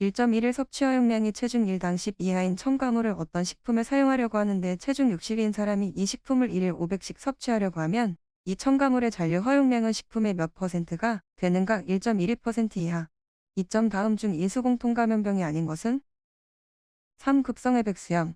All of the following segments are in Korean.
1.1일 섭취 허용량이 체중 1당 10 이하인 첨가물을 어떤 식품에 사용하려고 하는데 체중 60인 사람이 이 식품을 1일 500씩 섭취하려고 하면 이 첨가물의 잔류 허용량은 식품의 몇 %가 되는가? 1.12% 이하. 2점 다음 중 인수공통감염병이 아닌 것은? 3. 급성의 백수형.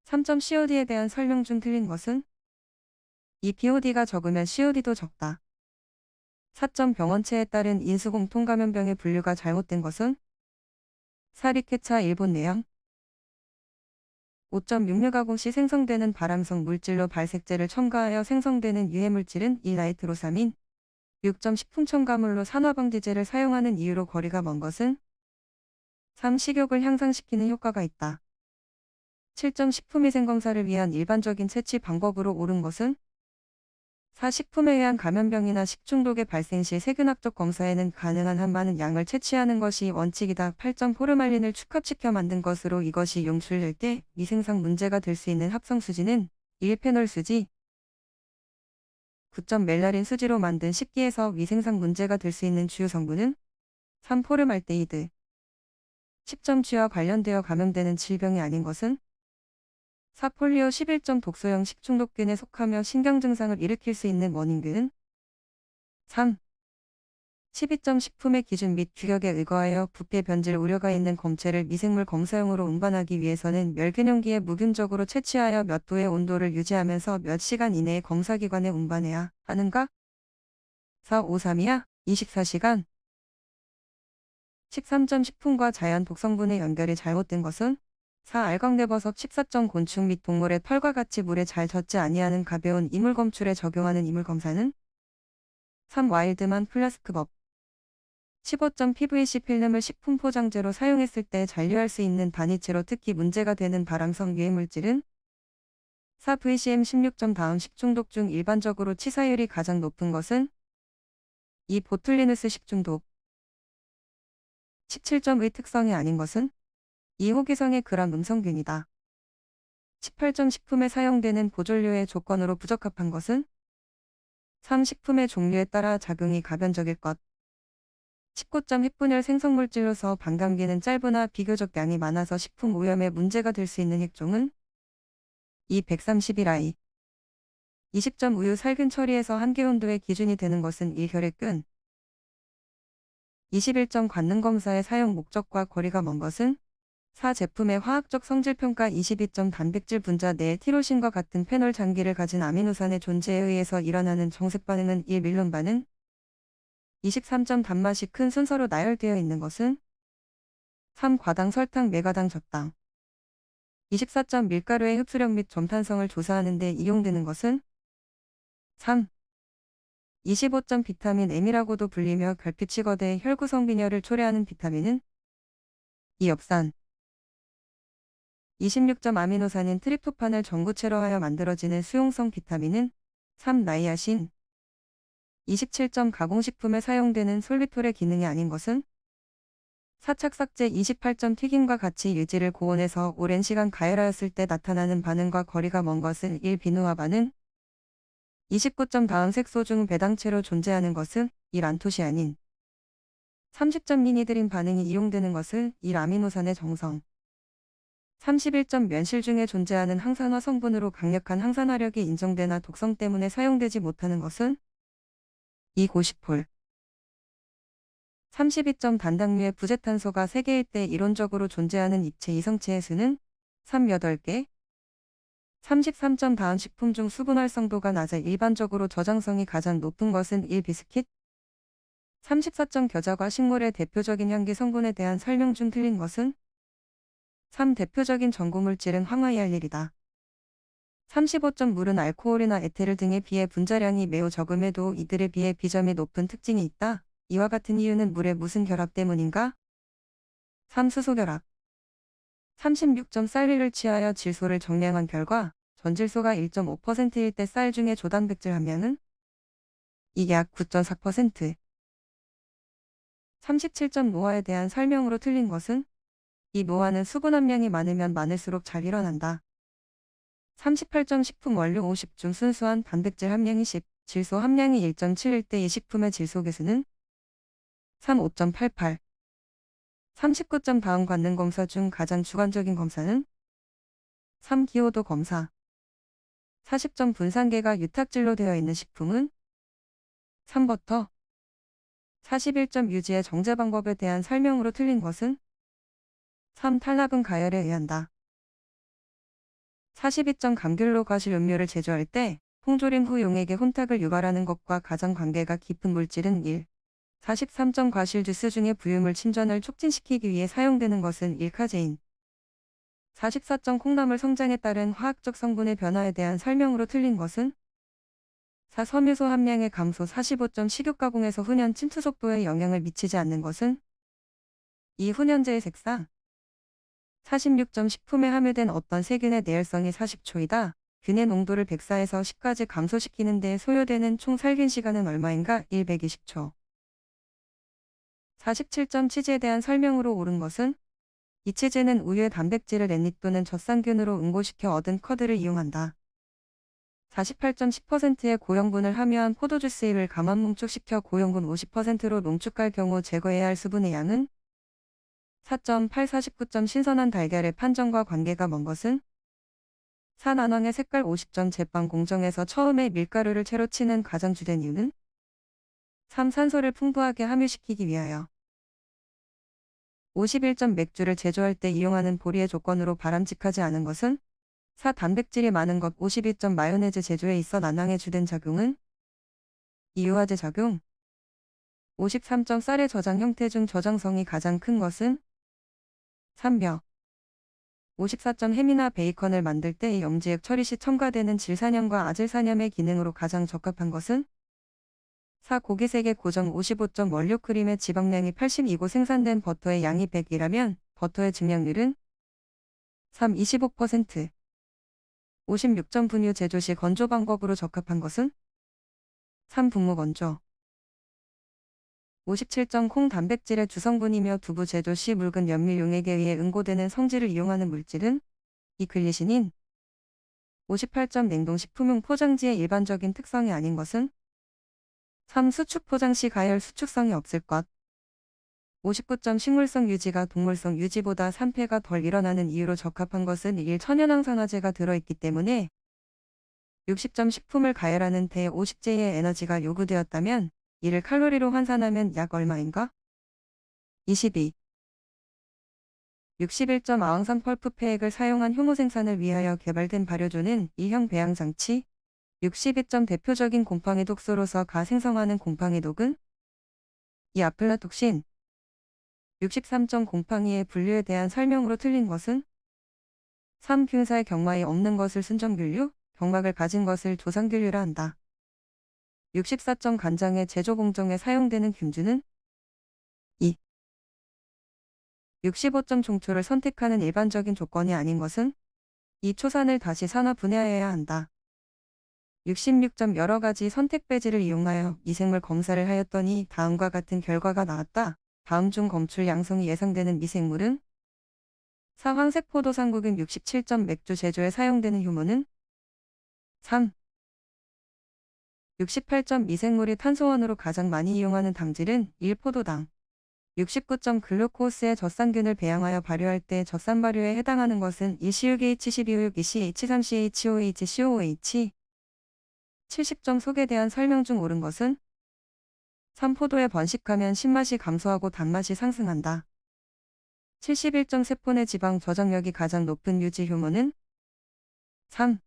3점 COD에 대한 설명 중 틀린 것은? 이 POD가 적으면 COD도 적다. 4점 병원체에 따른 인수공통감염병의 분류가 잘못된 것은? 4. 리케차 일본 내용. 5점 육류가공 시 생성되는 발암성 물질로 발색제를 첨가하여 생성되는 유해물질은 1. 나이트로사민. 6점 식품 첨가물로 산화방지제를 사용하는 이유로 거리가 먼 것은? 3. 식욕을 향상시키는 효과가 있다. 7점 식품위생검사를 위한 일반적인 채취 방법으로 옳은 것은? 4. 식품에 의한 감염병이나 식중독의 발생 시 세균학적 검사에는 가능한 한 많은 양을 채취하는 것이 원칙이다. 8점 포르말린을 축합시켜 만든 것으로 이것이 용출될 때 위생상 문제가 될 수 있는 합성 수지는 1. 페놀 수지. 9점 멜라린 수지로 만든 식기에서 위생상 문제가 될 수 있는 주요 성분은? 3. 포름알데히드. 10점 쥐와 관련되어 감염되는 질병이 아닌 것은? 4. 폴리오. 11점 독소형 식중독균에 속하며 신경증상을 일으킬 수 있는 원인균은? 3. 12점 식품의 기준 및 규격에 의거하여 부패 변질 우려가 있는 검체를 미생물 검사용으로 운반하기 위해서는 멸균용기에 무균적으로 채취하여 몇 도의 온도를 유지하면서 몇 시간 이내에 검사기관에 운반해야 하는가? 4. 5.3이야? 24시간. 13점 식품과 자연 독성분의 연결이 잘못된 것은? 4. 알광내버섯. 14점 곤충 및 동물의 털과 같이 물에 잘 젖지 아니하는 가벼운 이물 검출에 적용하는 이물 검사는? 3. 와일드만 플라스크법. 15점 PVC 필름을 식품 포장재로 사용했을 때 잔류할 수 있는 단위체로 특히 문제가 되는 발암성 유해물질은? 4. VCM. 16점 다음 식중독 중 일반적으로 치사율이 가장 높은 것은? 2. 보툴리누스 식중독. 17점의 특성이 아닌 것은? 2. 호기성의 그람 음성균이다. 18점 식품에 사용되는 보존료의 조건으로 부적합한 것은? 3. 식품의 종류에 따라 작용이 가변적일 것. 19점 핵분열 생성물질로서 반감기는 짧으나 비교적 양이 많아서 식품 오염에 문제가 될 수 있는 핵종은? 2. 131I. 20점 우유 살균 처리에서 한계 온도의 기준이 되는 것은 1. 혈액균. 21점 관능검사의 사용 목적과 거리가 먼 것은? 4. 제품의 화학적 성질평가. 22점 단백질 분자 내에 티로신과 같은 페놀 장기를 가진 아미노산의 존재에 의해서 일어나는 정색 반응은 1. 밀론 반응. 23점 단맛이 큰 순서로 나열되어 있는 것은? 3. 과당 설탕 메가당 적당. 24점 밀가루의 흡수력 및 점탄성을 조사하는 데 이용되는 것은? 3. 25점 비타민 M이라고도 불리며 결핍 거대의 혈구성 빈혈을 초래하는 비타민은? 2. 엽산. 26점 아미노산인 트립토판을 전구체로 하여 만들어지는 수용성 비타민은? 3. 나이아신. 27점 가공식품에 사용되는 솔비톨의 기능이 아닌 것은? 4. 착삭제. 28점 튀김과 같이 유지를 고온에서 오랜 시간 가열하였을 때 나타나는 반응과 거리가 먼 것은? 1. 비누화 반응. 29점 다음 색소 중 배당체로 존재하는 것은? 1. 안토시아닌. 30점 미니드린 반응이 이용되는 것은? 1. 아미노산의 정성. 31점 면실 중에 존재하는 항산화 성분으로 강력한 항산화력이 인정되나 독성 때문에 사용되지 못하는 것은? 2. 고시폴. 32점 단당류의 부재탄소가 3개일 때 이론적으로 존재하는 입체 이성체의 수는? 3. 8개. 33점 다음 식품 중 수분 활성도가 낮아 일반적으로 저장성이 가장 높은 것은? 1. 비스킷. 34점 겨자과 식물의 대표적인 향기 성분에 대한 설명 중 틀린 것은? 3. 대표적인 전고물질은 황화히알릴이다. 35점 물은 알코올이나 에테르 등에 비해 분자량이 매우 적음에도 이들에 비해 비점이 높은 특징이 있다. 이와 같은 이유는 물의 무슨 결합 때문인가? 3. 수소결합. 36점 쌀위를 취하여 질소를 정량한 결과 전질소가 1.5%일 때 쌀 중에 조단백질 함량은? 이게 약 9.4%. 37점 노화에 대한 설명으로 틀린 것은? 이 노화는 수분 함량이 많으면 많을수록 잘 일어난다. 38점 식품 원료 50 중 순수한 단백질 함량이 10, 질소 함량이 1.7일 때 이 식품의 질소 개수는? 3. 5.88. 39점 다음 관능 검사 중 가장 주관적인 검사는 3. 기호도 검사. 40점 분산계가 유탁질로 되어 있는 식품은 3. 버터. 41점 유지의 정제 방법에 대한 설명으로 틀린 것은 3. 탈납은 가열에 의한다. 42점 감귤로 과실 음료를 제조할 때 통조림 후 용액에 혼탁을 유발하는 것과 가장 관계가 깊은 물질은 1. 43점 과실 주스 중에 부유물 침전을 촉진시키기 위해 사용되는 것은 1. 카제인. 44점 콩나물 성장에 따른 화학적 성분의 변화에 대한 설명으로 틀린 것은 4. 섬유소 함량의 감소. 45점 식욕 가공에서 훈연 침투 속도에 영향을 미치지 않는 것은 2. 훈연제의 색상. 46점 식품에 함유된 어떤 세균의 내열성이 40초이다. 균의 농도를 104에서 10까지 감소시키는 데 소요되는 총 살균 시간은 얼마인가? 1. 120초. 47점 치즈에 대한 설명으로 옳은 것은 이 치즈는 우유의 단백질을 랜닛 또는 젖산균으로 응고시켜 얻은 커드를 이용한다. 48점 10%의 고형분을 함유한 포도주스를 가만 농축시켜 고형분 50%로 농축할 경우 제거해야 할 수분의 양은 4.8 49점 신선한 달걀의 판정과 관계가 먼 것은 4. 난황의 색깔. 50점 제빵 공정에서 처음에 밀가루를 채로 치는 가장 주된 이유는 3. 산소를 풍부하게 함유시키기 위하여. 51점 맥주를 제조할 때 이용하는 보리의 조건으로 바람직하지 않은 것은 4. 단백질이 많은 것. 52점 마요네즈 제조에 있어 난황의 주된 작용은 2. 유화제 작용. 53점 쌀의 저장 형태 중 저장성이 가장 큰 것은 3. 벼. 54점 햄이나 베이컨을 만들 때 염지액 처리 시 첨가되는 질산염과 아질산염의 기능으로 가장 적합한 것은 4. 고기색의 고정. 55점 원료 크림의 지방량이 82고 생산된 버터의 양이 100이라면 버터의 증량률은 3. 25%. 56점 분유 제조 시 건조 방법으로 적합한 것은 3. 분무 건조. 57점 콩 단백질의 주성분이며 두부 제조 시 묽은 연밀 용액에 의해 응고되는 성질을 이용하는 물질은 2. 글리시닌. 58점 냉동식품용 포장지의 일반적인 특성이 아닌 것은 3. 수축 포장 시 가열 수축성이 없을 것. 59점 식물성 유지가 동물성 유지보다 산패가 덜 일어나는 이유로 적합한 것은 1. 천연항산화제가 들어있기 때문에. 60점 식품을 가열하는 데 50J의 에너지가 요구되었다면 이를 칼로리로 환산하면 약 얼마인가? 22. 61점 아황산 펄프 폐액을 사용한 효모 생산을 위하여 개발된 발효조는 2형 배양장치. 62점 대표적인 곰팡이 독소로서 가 생성하는 곰팡이 독은 2. 아플라톡신. 63점 곰팡이의 분류에 대한 설명으로 틀린 것은 3. 균사의 경막이 없는 것을 순정균류, 경막을 가진 것을 조상균류라 한다. 64점 간장의 제조 공정에 사용되는 균주는 2. 65점 종초를 선택하는 일반적인 조건이 아닌 것은 2. 초산을 다시 산화 분해하여야 한다. 66점 여러 가지 선택 배지를 이용하여 미생물 검사를 하였더니 다음과 같은 결과가 나왔다. 다음 중 검출 양성이 예상되는 미생물은 4. 황색 포도상국인. 67점 맥주 제조에 사용되는 효모는 3. 68점 미생물이 탄소원으로 가장 많이 이용하는 당질은 1. 포도당. 69점 글루코스의 젖산균을 배양하여 발효할 때 젖산 발효에 해당하는 것은 1. CUGH 1256 2CH 3CH COH 70점 속에 대한 설명 중 옳은 것은 3. 포도에 번식하면 신맛이 감소하고 단맛이 상승한다. 71점 세포 내 지방 저장력이 가장 높은 유지 효모는 3.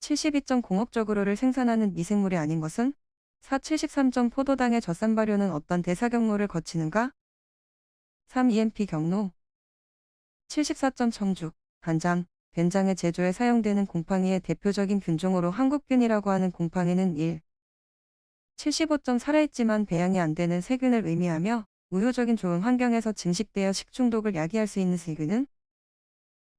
72점 공업적으로를 생산하는 미생물이 아닌 것은 4. 73점 포도당의 젖산 발효는 어떤 대사 경로를 거치는가? 3. EMP 경로. 74점 청죽, 간장, 된장의 제조에 사용되는 곰팡이의 대표적인 균종으로 한국균이라고 하는 곰팡이는 1. 75점 살아있지만 배양이 안 되는 세균을 의미하며 우효적인 좋은 환경에서 증식되어 식중독을 야기할 수 있는 세균은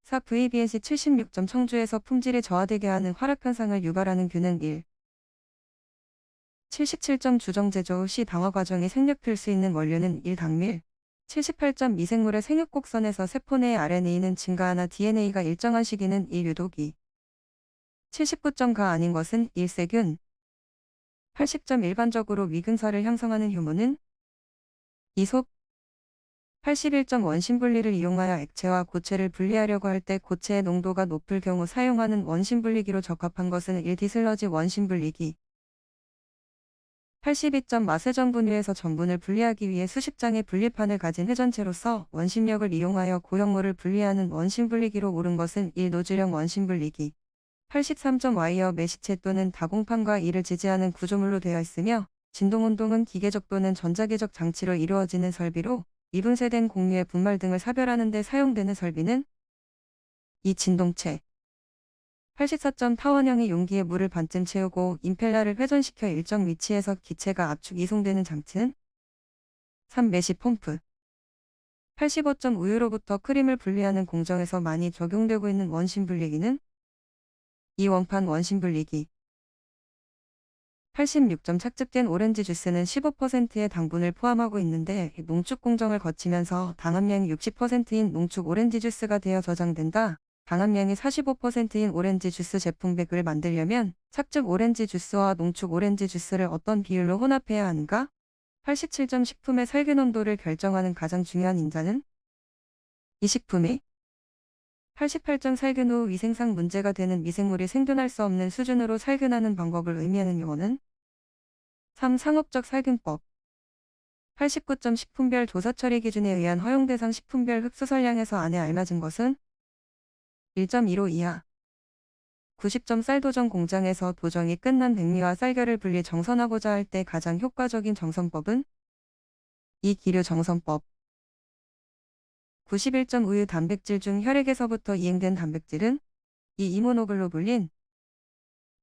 4. VBNC 76점 청주에서 품질이 저하되게 하는 화락현상을 유발하는 균은 1. 77점 주정 제조 시 당화 과정이 생략될 수 있는 원료는 1. 당밀. 78점 미생물의 생육곡선에서 세포 내의 RNA는 증가하나 DNA가 일정한 시기는 1. 유독이. 79점 가 아닌 것은 1. 세균. 80점 일반적으로 위근사를 형성하는 효모는 2. 속. 81점 원심분리를 이용하여 액체와 고체를 분리하려고 할 때 고체의 농도가 높을 경우 사용하는 원심분리기로 적합한 것은 1디슬러지 원심분리기. 82점 마세정 분유에서 전분을 분리하기 위해 수십 장의 분리판을 가진 회전체로서 원심력을 이용하여 고형물을 분리하는 원심분리기로 옳은 것은 1노즐형 원심분리기. 83점 와이어 메시체 또는 다공판과 이를 지지하는 구조물로 되어 있으며 진동운동은 기계적 또는 전자기적 장치로 이루어지는 설비로 미분쇄된 공유의 분말 등을 사별하는 데 사용되는 설비는 이 진동체. 84점 타원형의 용기에 물을 반쯤 채우고 임펠러를 회전시켜 일정 위치에서 기체가 압축 이송되는 장치는 3. 메시 펌프. 85점 우유로부터 크림을 분리하는 공정에서 많이 적용되고 있는 원심 분리기는 이 원판 원심 분리기. 86점 착즙된 오렌지 주스는 15%의 당분을 포함하고 있는데 농축 공정을 거치면서 당함량이 60%인 농축 오렌지 주스가 되어 저장된다. 당함량이 45%인 오렌지 주스 제품백을 만들려면 착즙 오렌지 주스와 농축 오렌지 주스를 어떤 비율로 혼합해야 하는가? 87점 식품의 살균 온도를 결정하는 가장 중요한 인자는 이 식품이 88점 살균 후 위생상 문제가 되는 미생물이 생존할 수 없는 수준으로 살균하는 방법을 의미하는 용어는 3. 상업적 살균법. 89점 식품별 조사 처리 기준에 의한 허용 대상 식품별 흡수설량에서 안에 알맞은 것은 1.15 이하. 90점 쌀도정 공장에서 도정이 끝난 백미와 쌀결을 분리 정선하고자 할 때 가장 효과적인 정선법은 이 기류 정선법. 91점 우유 단백질 중 혈액에서부터 이행된 단백질은 이 이모노글로불린.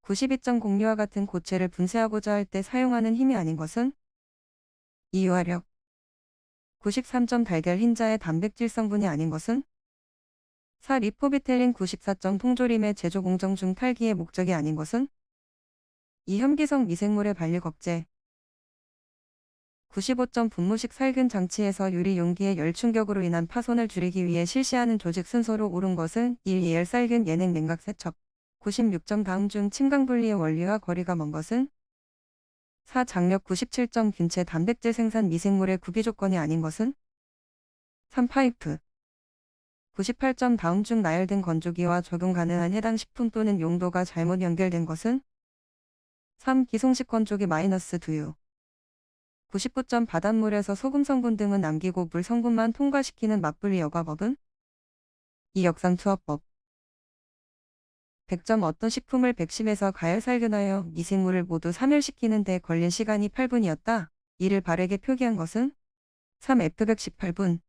92점 공유와 같은 고체를 분쇄하고자 할 때 사용하는 힘이 아닌 것은 이 유화력. 93점 달걀 흰자의 단백질 성분이 아닌 것은 4. 리포비텔린. 94점 통조림의 제조 공정 중 탈기의 목적이 아닌 것은 이 혐기성 미생물의 반류 억제. 95점 분무식 살균 장치에서 유리 용기의 열 충격으로 인한 파손을 줄이기 위해 실시하는 조직 순서로 옳은 것은 1. 예열 살균 예냉 냉각 세척. 96점 다음 중 침강 분리의 원리와 거리가 먼 것은 4. 장력. 97점 균체 단백질 생산 미생물의 구비 조건이 아닌 것은 3. 파이프. 98점 다음 중 나열된 건조기와 적용 가능한 해당 식품 또는 용도가 잘못 연결된 것은 3. 기송식 건조기 -두유. 99점 바닷물에서 소금 성분 등은 남기고 물 성분만 통과시키는 맞분리 여과법은 이 역상 투하법. 100점 어떤 식품을 백심에서 가열살균하여 미생물을 모두 사멸시키는 데 걸린 시간이 8분이었다. 이를 바르게 표기한 것은 3. F118분.